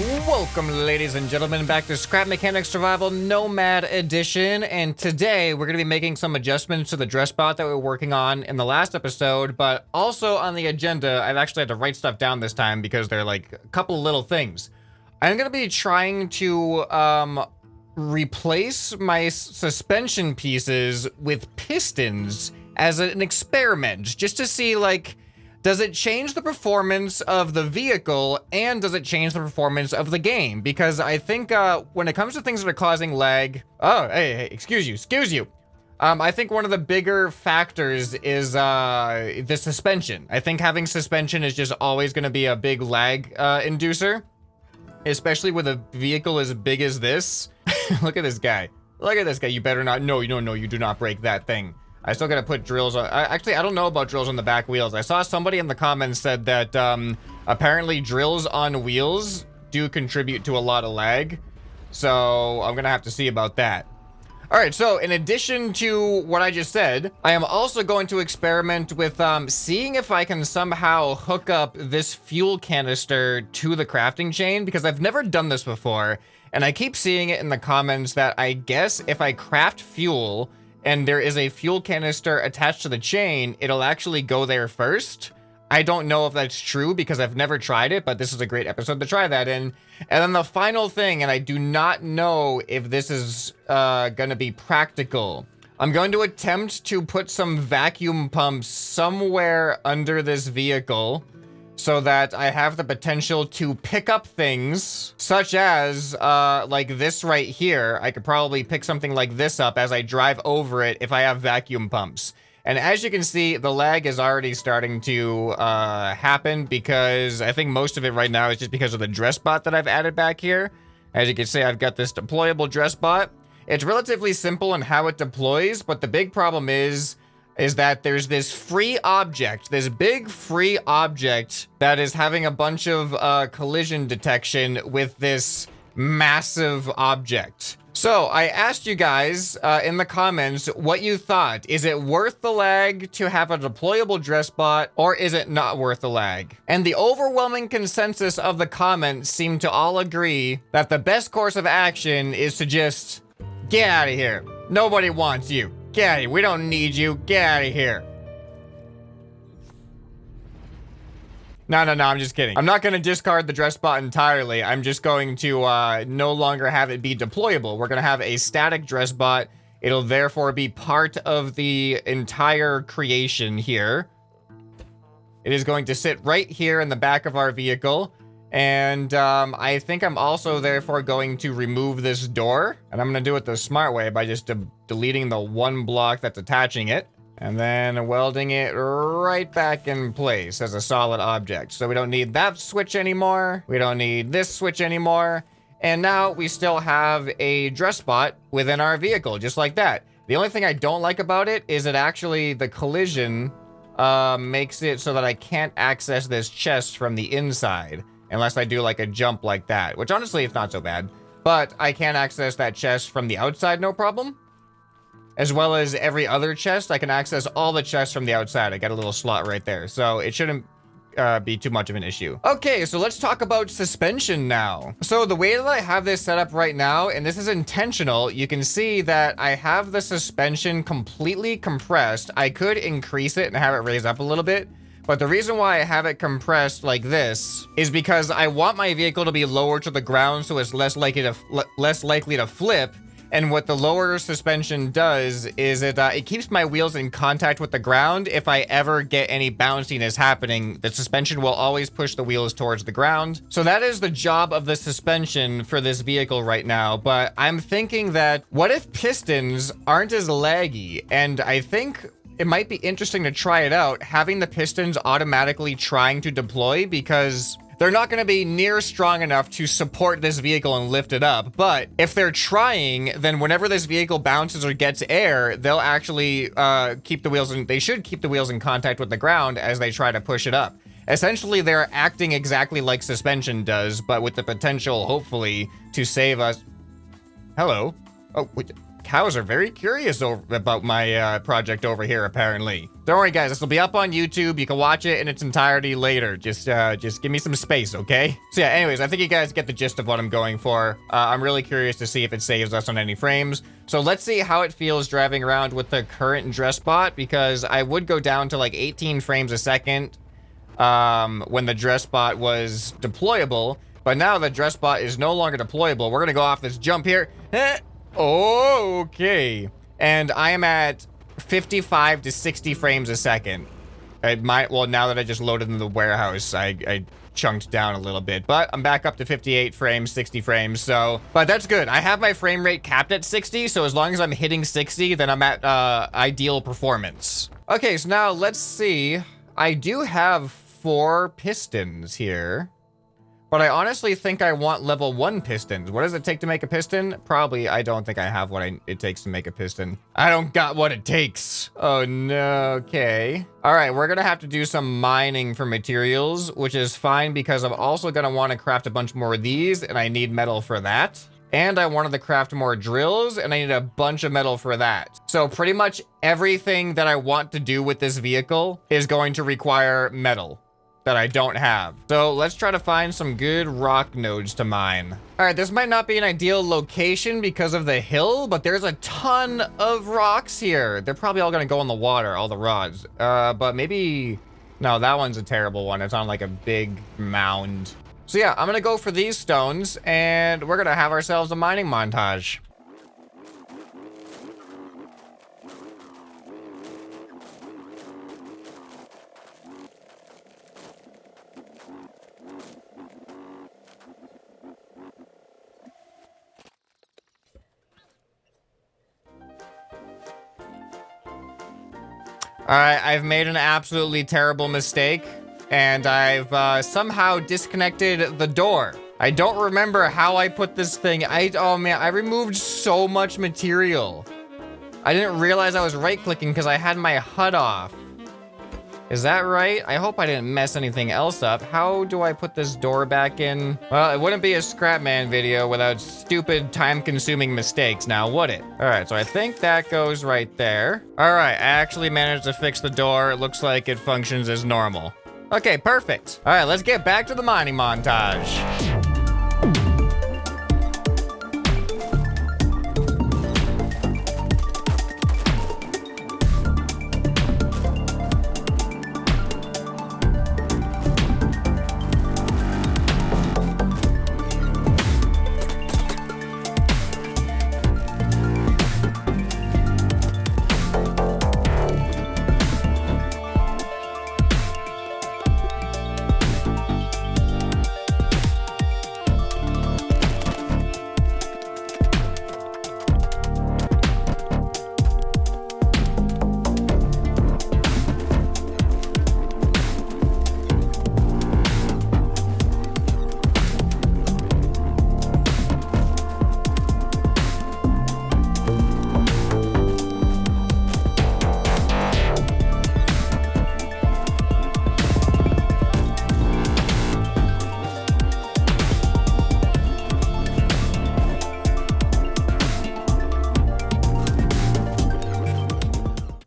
Welcome, ladies and gentlemen, back to Scrap Mechanic Survival Nomad Edition, and today we're going to be making some adjustments to the dress bot that we were working on in the last episode, but also on the agenda, I've actually had to write stuff down this time because they're like a couple of little things. I'm going to be trying to replace my suspension pieces with pistons as an experiment, just to see, like, does it change the performance of the vehicle and does it change the performance of the game? Because I think when it comes to things that are causing lag... Oh, hey, excuse you. I think one of the bigger factors is the suspension. I think having suspension is just always going to be a big lag inducer, especially with a vehicle as big as this. Look at this guy. Look at this guy. You better not... No, you do not break that thing. I still gotta put drills on. Actually, I don't know about drills on the back wheels. I saw somebody in the comments said that apparently drills on wheels do contribute to a lot of lag. So I'm gonna have to see about that. All right, so in addition to what I just said, I am also going to experiment with seeing if I can somehow hook up this fuel canister to the crafting chain, because I've never done this before. And I keep seeing it in the comments that I guess if I craft fuel and there is a fuel canister attached to the chain, it'll actually go there first. I don't know if that's true because I've never tried it, but this is a great episode to try that in. And then the final thing, and I do not know if this is gonna be practical. I'm going to attempt to put some vacuum pumps somewhere under this vehicle so that I have the potential to pick up things such as like this right here. I could probably pick something like this up as I drive over it if I have vacuum pumps. And as you can see, the lag is already starting to happen because I think most of it right now is just because of the dress bot that I've added back here. As you can see, I've got this deployable dress bot. It's relatively simple in how it deploys, but the big problem is that there's this free object, this big free object that is having a bunch of collision detection with this massive object. So I asked you guys in the comments what you thought. Is it worth the lag to have a deployable dress bot, or is it not worth the lag? And the overwhelming consensus of the comments seem to all agree that the best course of action is to just get out of here. Nobody wants you. Get out of here. We don't need you. Get out of here. No, I'm just kidding. I'm not going to discard the dress bot entirely. I'm just going to no longer have it be deployable. We're going to have a static dress bot. It'll therefore be part of the entire creation here. It is going to sit right here in the back of our vehicle. And I think I'm also therefore going to remove this door. And I'm going to do it the smart way by just deleting the one block that's attaching it. And then welding it right back in place as a solid object. So we don't need that switch anymore. We don't need this switch anymore. And now we still have a dress bot within our vehicle, just like that. The only thing I don't like about it is that actually the collision makes it so that I can't access this chest from the inside. Unless I do like a jump like that, which honestly, it's not so bad. But I can access that chest from the outside, no problem. As well as every other chest, I can access all the chests from the outside. I got a little slot right there, so it shouldn't be too much of an issue. Okay, so let's talk about suspension now. So the way that I have this set up right now, and this is intentional, you can see that I have the suspension completely compressed. I could increase it and have it raise up a little bit. But the reason why I have it compressed like this is because I want my vehicle to be lower to the ground so it's less likely to flip. And what the lower suspension does is it keeps my wheels in contact with the ground. If I ever get any bounciness happening, the suspension will always push the wheels towards the ground. So that is the job of the suspension for this vehicle right now. But I'm thinking that what if pistons aren't as laggy? And I think it might be interesting to try it out, having the pistons automatically trying to deploy, because they're not going to be near strong enough to support this vehicle and lift it up. But if they're trying, then whenever this vehicle bounces or gets air, they'll actually keep the wheels in, they should keep the wheels in contact with the ground as they try to push it up. Essentially, they're acting exactly like suspension does, but with the potential, hopefully, to save us. Hello. Oh, wait. cows are very curious about my project over here, apparently. Don't worry, guys. This will be up on YouTube. You can watch it in its entirety later. Just give me some space, okay? So yeah, anyways, I think you guys get the gist of what I'm going for. I'm really curious to see if it saves us on any frames. So let's see how it feels driving around with the current dress bot, because I would go down to like 18 frames a second when the dress bot was deployable. But now the dress bot is no longer deployable. We're gonna go off this jump here. Okay. And I am at 55 to 60 frames a second. Well, now that I just loaded in the warehouse, I chunked down a little bit, but I'm back up to 58 frames, 60 frames. So, but that's good. I have my frame rate capped at 60. So as long as I'm hitting 60, then I'm at ideal performance. Okay, so now let's see. I do have 4 pistons here. But I honestly think I want level 1 pistons. What does it take to make a piston? Probably, I don't think I have what it takes to make a piston. I don't got what it takes. Oh no, okay. All right, we're gonna have to do some mining for materials, which is fine because I'm also gonna wanna craft a bunch more of these and I need metal for that. And I wanted to craft more drills and I need a bunch of metal for that. So pretty much everything that I want to do with this vehicle is going to require metal that I don't have. So let's try to find some good rock nodes to mine. All right, this might not be an ideal location because of the hill, but there's a ton of rocks here. They're probably all gonna go in the water, all the rods. But maybe, no, that one's a terrible one. It's on like a big mound. So yeah, I'm gonna go for these stones and we're gonna have ourselves a mining montage. All right, I've made an absolutely terrible mistake, and I've somehow disconnected the door. I don't remember how I put this thing. Oh man, I removed so much material. I didn't realize I was right-clicking because I had my HUD off. Is that right? I hope I didn't mess anything else up. How do I put this door back in? Well, it wouldn't be a ScrapMan video without stupid time-consuming mistakes now, would it? All right, so I think that goes right there. All right, I actually managed to fix the door. It looks like it functions as normal. Okay, perfect. All right, let's get back to the mining montage.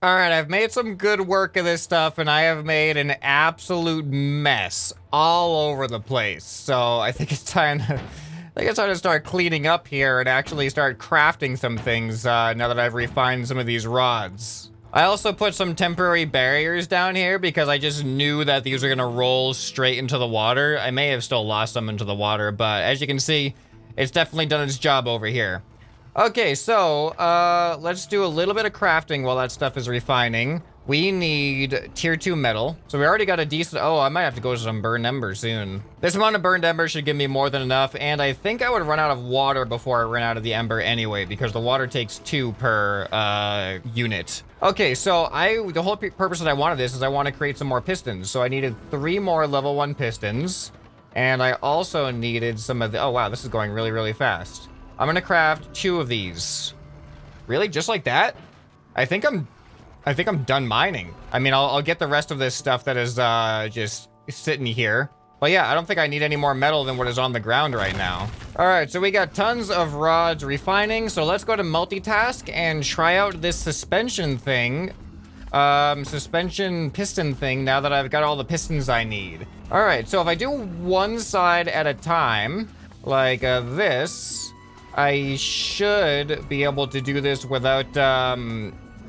All right, I've made some good work of this stuff, and I have made an absolute mess all over the place. So I think it's time to start cleaning up here and actually start crafting some things now that I've refined some of these rods. I also put some temporary barriers down here because I just knew that these were gonna roll straight into the water. I may have still lost some into the water, but as you can see, it's definitely done its job over here. Okay, so let's do a little bit of crafting while that stuff is refining. We need tier 2 metal. So we already got a decent, oh, I might have to go to some burned ember soon. This amount of burned ember should give me more than enough, and I think I would run out of water before I ran out of the ember anyway, because the water takes 2 per unit. Okay, so the whole purpose that I wanted this is I want to create some more pistons. So I needed 3 more level 1 pistons, and I also needed some of the, oh wow, this is going really, really fast. I'm gonna craft 2 of these. Really? Just like that? I think I'm done mining. I mean, I'll get the rest of this stuff that is just sitting here. But yeah, I don't think I need any more metal than what is on the ground right now. All right, so we got tons of rods refining. So let's go to multitask and try out this suspension thing. Suspension piston thing now that I've got all the pistons I need. All right, so if I do one side at a time, like this, I should be able to do this without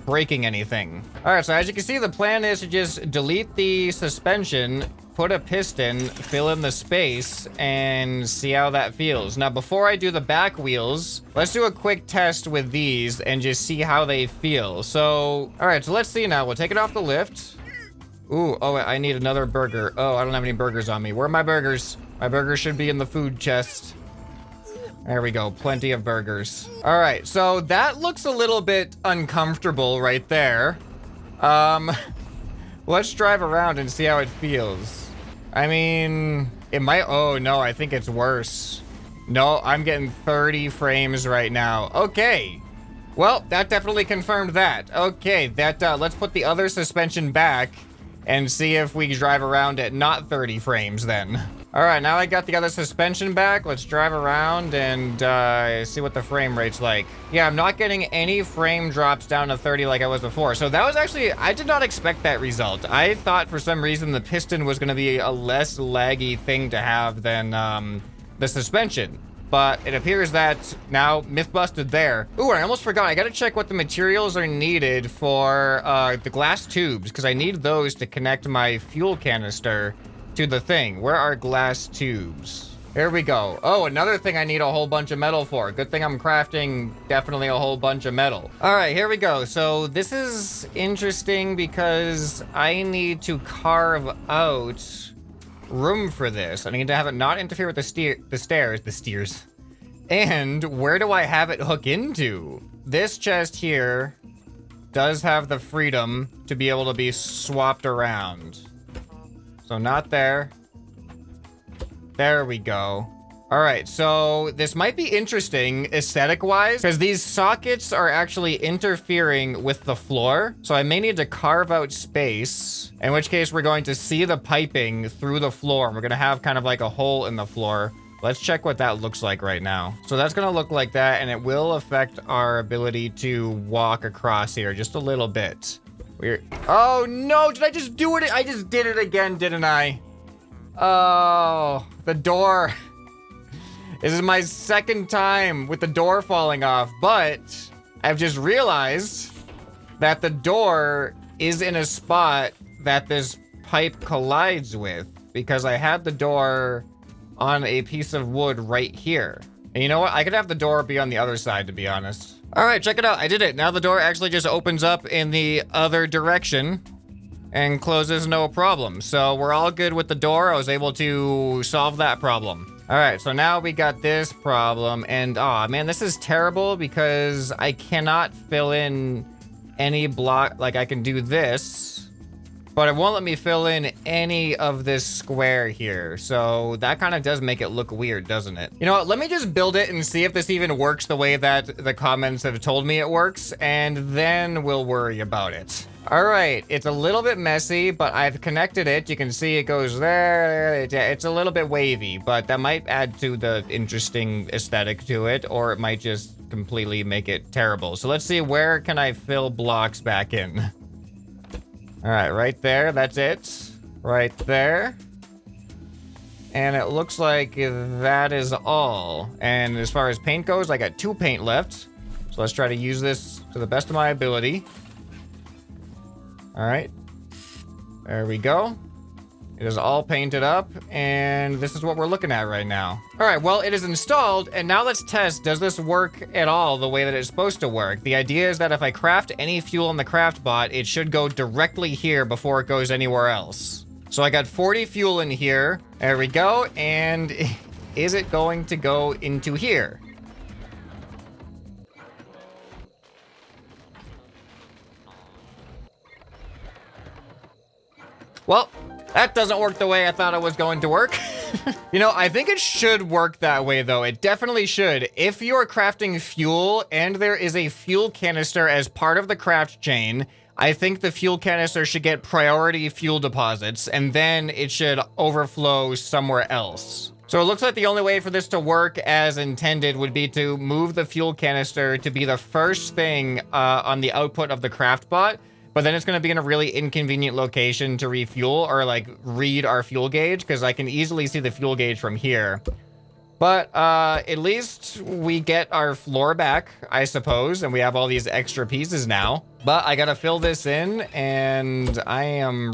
breaking anything. All right, so as you can see, the plan is to just delete the suspension, put a piston, fill in the space, and see how that feels. Now, before I do the back wheels, let's do a quick test with these and just see how they feel. So, all right, so let's see now. We'll take it off the lift. Ooh, oh, I need another burger. Oh, I don't have any burgers on me. Where are my burgers? My burgers should be in the food chest. There we go, plenty of burgers. All right, so that looks a little bit uncomfortable right there. Let's drive around and see how it feels. I mean, it might, oh no, I think it's worse. No, I'm getting 30 frames right now. Okay. Well, that definitely confirmed that. Okay, let's put the other suspension back and see if we drive around at not 30 frames then. All right, now I got the other suspension back. Let's drive around and see what the frame rate's like. Yeah, I'm not getting any frame drops down to 30 like I was before. So that was actually, I did not expect that result. I thought for some reason the piston was gonna be a less laggy thing to have than the suspension. But it appears that now, myth busted there. Ooh, I almost forgot. I gotta check what the materials are needed for the glass tubes, because I need those to connect my fuel canister to the thing. Where are glass tubes? Here we go. Oh, another thing I need a whole bunch of metal for. Good thing I'm crafting definitely a whole bunch of metal. All right, here we go. So this is interesting because I need to carve out room for this. I need to have it not interfere with the stairs. And where do I have it hook into? This chest here does have the freedom to be able to be swapped around. So not there. There we go. All right, so this might be interesting aesthetic-wise because these sockets are actually interfering with the floor. So I may need to carve out space, in which case we're going to see the piping through the floor. And we're gonna have kind of like a hole in the floor. Let's check what that looks like right now. So that's gonna look like that, and it will affect our ability to walk across here just a little bit. Weird. Oh no, did I just do it? I just did it again, didn't I? Oh, the door. This is my second time with the door falling off, but I've just realized that the door is in a spot that this pipe collides with because I had the door on a piece of wood right here. And you know what? I could have the door be on the other side, to be honest. All right, check it out. I did it. Now the door actually just opens up in the other direction and closes no problem. So we're all good with the door. I was able to solve that problem. All right, so now we got this problem. And oh man, this is terrible because I cannot fill in any block. Like I can do this, but it won't let me fill in any of this square here. So that kind of does make it look weird, doesn't it? You know what? Let me just build it and see if this even works the way that the comments have told me it works, and then we'll worry about it. All right, it's a little bit messy, but I've connected it. You can see it goes there. It's a little bit wavy, but that might add to the interesting aesthetic to it, or it might just completely make it terrible. So let's see, where can I fill blocks back in? All right, right there, that's it. Right there. And it looks like that is all. And as far as paint goes, I got 2 paint left. So let's try to use this to the best of my ability. All right, there we go. It is all painted up, and this is what we're looking at right now. All right, well, it is installed, and now let's test, does this work at all the way that it's supposed to work? The idea is that if I craft any fuel in the craftbot, it should go directly here before it goes anywhere else. So I got 40 fuel in here. There we go, and is it going to go into here? Well, that doesn't work the way I thought it was going to work. You know, I think it should work that way, though. It definitely should. If you're crafting fuel and there is a fuel canister as part of the craft chain, I think the fuel canister should get priority fuel deposits, and then it should overflow somewhere else. So it looks like the only way for this to work as intended would be to move the fuel canister to be the first thing on the output of the craftbot, but then it's going to be in a really inconvenient location to refuel or like read our fuel gauge, because I can easily see the fuel gauge from here. But at least we get our floor back, I suppose, and we have all these extra pieces now. But I gotta fill this in, and I am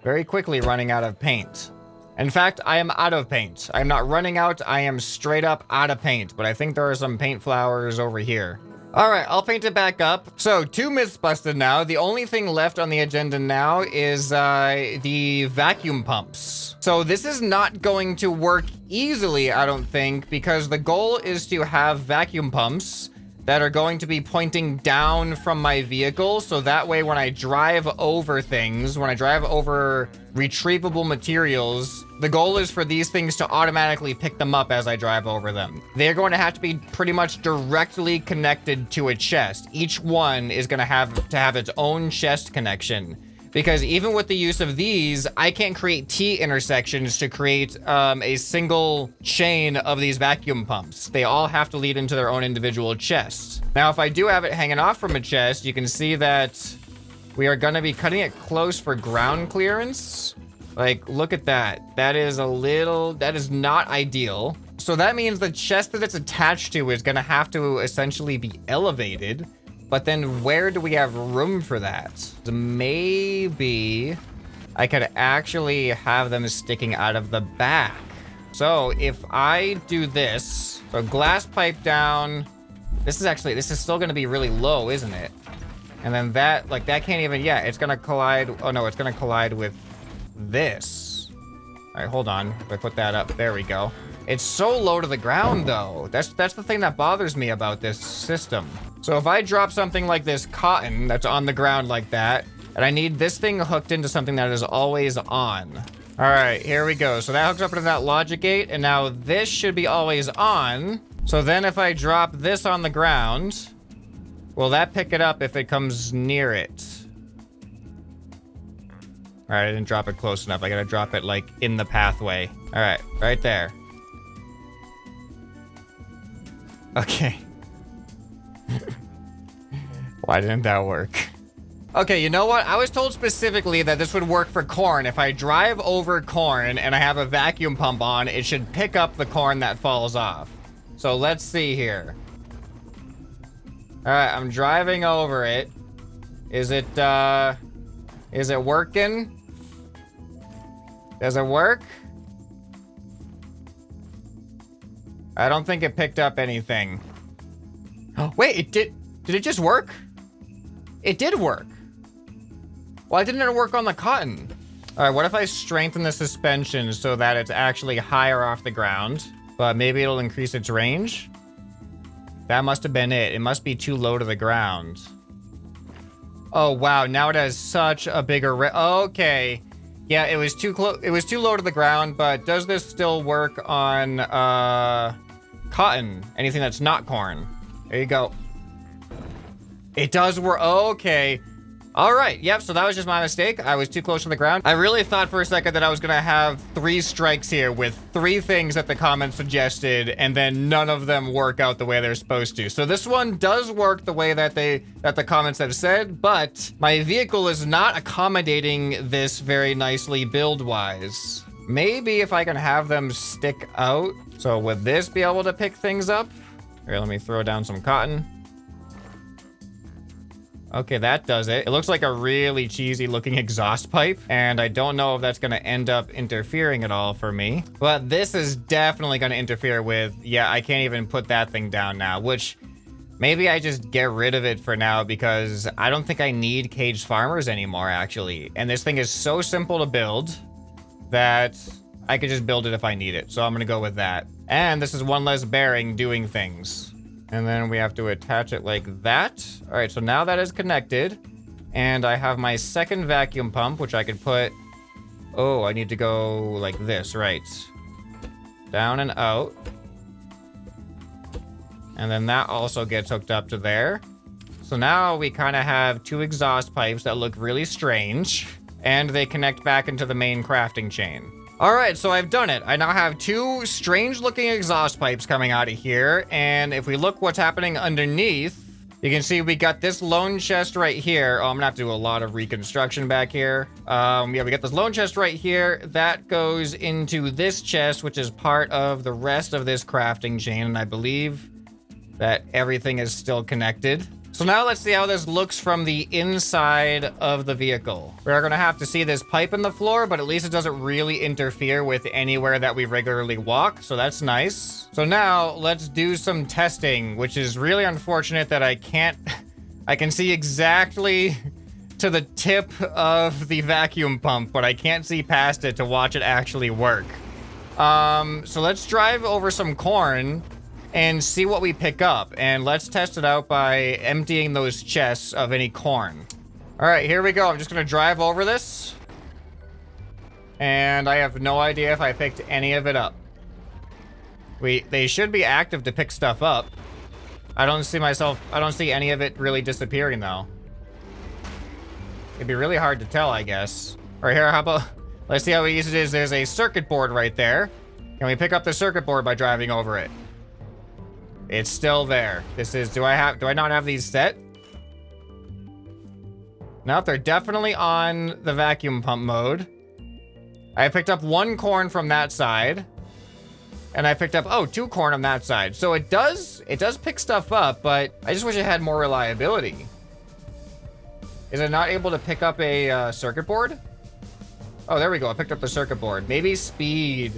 very quickly running out of paint. In fact, I am out of paint. I'm not running out, I am straight up out of paint, but I think there are some paint flowers over here. All right, I'll paint it back up. So 2 myths busted now. The only thing left on the agenda now is the vacuum pumps. So this is not going to work easily, I don't think, because the goal is to have vacuum pumps that are going to be pointing down from my vehicle. So that way, when I drive over things, when I drive over retrievable materials, the goal is for these things to automatically pick them up as I drive over them. They're going to have to be pretty much directly connected to a chest. Each one is going to have its own chest connection. Because even with the use of these, I can't create T-intersections to create a single chain of these vacuum pumps. They all have to lead into their own individual chests. Now, if I do have it hanging off from a chest, you can see that we are going to be cutting it close for ground clearance. Like, look at that. That is not ideal. So that means the chest that it's attached to is going to have to essentially be elevated. But then where do we have room for that? So maybe I could actually have them sticking out of the back. So if I do this, so glass pipe down, this is still gonna be really low, isn't it? And then that can't even, yeah, it's gonna collide. Oh no, it's gonna collide with this. All right, hold on. If I put that up, there we go. It's so low to the ground though. That's the thing that bothers me about this system. So if I drop something like this cotton that's on the ground like that, and I need this thing hooked into something that is always on. All right, here we go. So that hooks up into that logic gate, and now this should be always on. So then if I drop this on the ground, will that pick it up if it comes near it? All right, I didn't drop it close enough. I gotta drop it like in the pathway. All right, right there. Okay. Why didn't that work? Okay, you know what? I was told specifically that this would work for corn. If I drive over corn and I have a vacuum pump on, it should pick up the corn that falls off. So let's see here. All right, I'm driving over it. Is it working? Does it work? I don't think it picked up anything. Oh, wait, it did. Did it just work? It did work. Why didn't it work on the cotton? All right, what if I strengthen the suspension so that it's actually higher off the ground, but maybe it'll increase its range? That must have been it. It must be too low to the ground. Oh, wow. Now it has such a bigger... Okay. Yeah, it was too close. It was too low to the ground, but does this still work on cotton? Anything that's not corn? There you go. It does work. Okay. All right. Yep. So that was just my mistake. I was too close to the ground. I really thought for a second that I was going to have 3 strikes here with 3 things that the comments suggested, and then none of them work out the way they're supposed to. So this one does work the way that the comments have said, but my vehicle is not accommodating this very nicely build-wise. Maybe if I can have them stick out. So would this be able to pick things up? Here, let me throw down some cotton. Okay, that does it. It looks like a really cheesy looking exhaust pipe, and I don't know if that's going to end up interfering at all for me. But this is definitely going to interfere with, yeah, I can't even put that thing down now, which maybe I just get rid of it for now because I don't think I need caged farmers anymore, actually. And this thing is so simple to build that I could just build it if I need it. So I'm going to go with that. And this is one less bearing doing things. And then we have to attach it like that. All right, so now that is connected. And I have my second vacuum pump, which I could put... Oh, I need to go like this, right. Down and out. And then that also gets hooked up to there. So now we kind of have 2 exhaust pipes that look really strange, and they connect back into the main crafting chain. All right, so I've done it. I now have 2 strange-looking exhaust pipes coming out of here, and if we look what's happening underneath, you can see we got this lone chest right here. Oh, I'm gonna have to do a lot of reconstruction back here. Yeah, we got this lone chest right here. That goes into this chest, which is part of the rest of this crafting chain, and I believe that everything is still connected. So now let's see how this looks from the inside of the vehicle. We're gonna have to see this pipe in the floor, but at least it doesn't really interfere with anywhere that we regularly walk, so that's nice. So now let's do some testing, which is really unfortunate that I can see exactly to the tip of the vacuum pump, but I can't see past it to watch it actually work. So let's drive over some corn and see what we pick up. And let's test it out by emptying those chests of any corn. All right, here we go. I'm just gonna drive over this. And I have no idea if I picked any of it up. They should be active to pick stuff up. I don't see any of it really disappearing though. It'd be really hard to tell, I guess. All right, here, how about, let's see how easy it is. There's a circuit board right there. Can we pick up the circuit board by driving over it? It's still there. This is, do I not have these set? Nope, they're definitely on the vacuum pump mode. I picked up 1 corn from that side. And I picked up, 2 corn on that side. So it does pick stuff up, but I just wish it had more reliability. Is it not able to pick up a circuit board? Oh, there we go. I picked up the circuit board. Maybe speed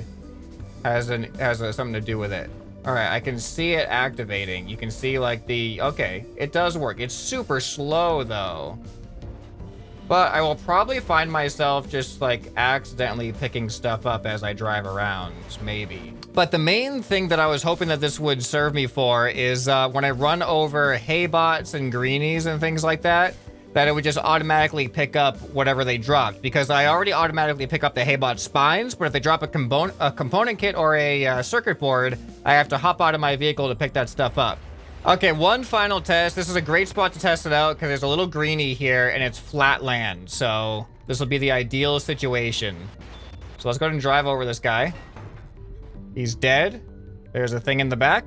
has something to do with it. All right, I can see it activating. You can see like okay, it does work. It's super slow though. But I will probably find myself just like accidentally picking stuff up as I drive around, maybe. But the main thing that I was hoping that this would serve me for is when I run over hay bots and greenies and things like that, that it would just automatically pick up whatever they dropped, because I already automatically pick up the haybot spines, but if they drop a component kit or a circuit board, I have to hop out of my vehicle to pick that stuff up. Okay, one final test. This is a great spot to test it out because there's a little greenie here and it's flat land, so this will be the ideal situation. So let's go ahead and drive over this guy. He's dead. There's a thing in the back.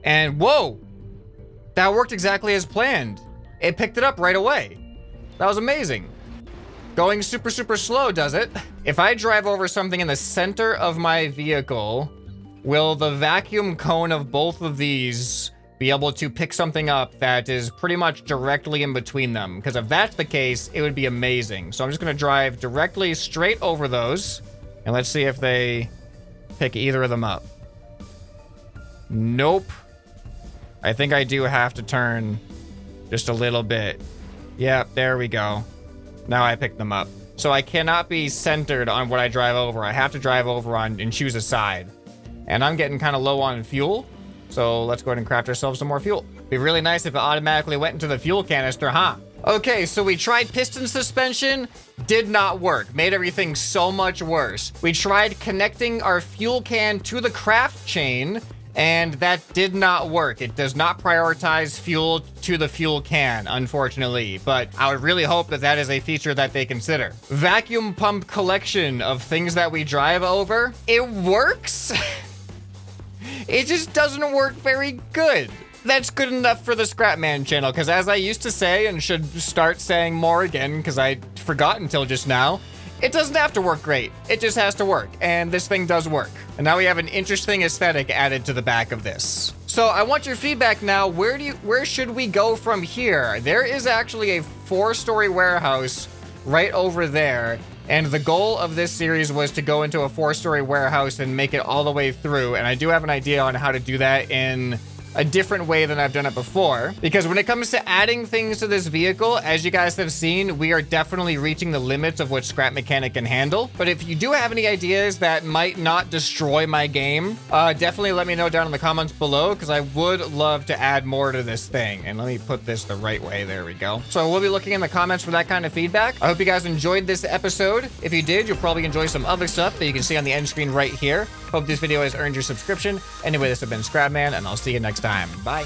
And whoa! That worked exactly as planned. It picked it up right away. That was amazing. Going super, super slow, does it? If I drive over something in the center of my vehicle, will the vacuum cone of both of these be able to pick something up that is pretty much directly in between them? Because if that's the case, it would be amazing. So I'm just gonna drive directly straight over those, and let's see if they pick either of them up. Nope. I think I do have to turn just a little bit. Yep, there we go. Now I picked them up. So I cannot be centered on what I drive over. I have to drive over on and choose a side. And I'm getting kind of low on fuel. So let's go ahead and craft ourselves some more fuel. It'd be really nice if it automatically went into the fuel canister, huh? Okay, so we tried piston suspension, did not work. Made everything so much worse. We tried connecting our fuel can to the craft chain, and that did not work. It does not prioritize fuel to the fuel can, unfortunately, but I would really hope that that is a feature that they consider. Vacuum pump collection of things that we drive over. It works. It just doesn't work very good. That's good enough for the ScrapMan channel, because as I used to say, and should start saying more again, because I forgot until just now, it doesn't have to work great. It just has to work, and this thing does work. And now we have an interesting aesthetic added to the back of this. So I want your feedback now. Where should we go from here? There is actually a 4-story warehouse right over there. And the goal of this series was to go into a 4-story warehouse and make it all the way through. And I do have an idea on how to do that in a different way than I've done it before. Because when it comes to adding things to this vehicle, as you guys have seen, we are definitely reaching the limits of what Scrap Mechanic can handle. But if you do have any ideas that might not destroy my game, definitely let me know down in the comments below, because I would love to add more to this thing. And let me put this the right way. There we go. So we'll be looking in the comments for that kind of feedback. I hope you guys enjoyed this episode. If you did, you'll probably enjoy some other stuff that you can see on the end screen right here. Hope this video has earned your subscription. Anyway, this has been ScrapMan, and I'll see you next time. Bye.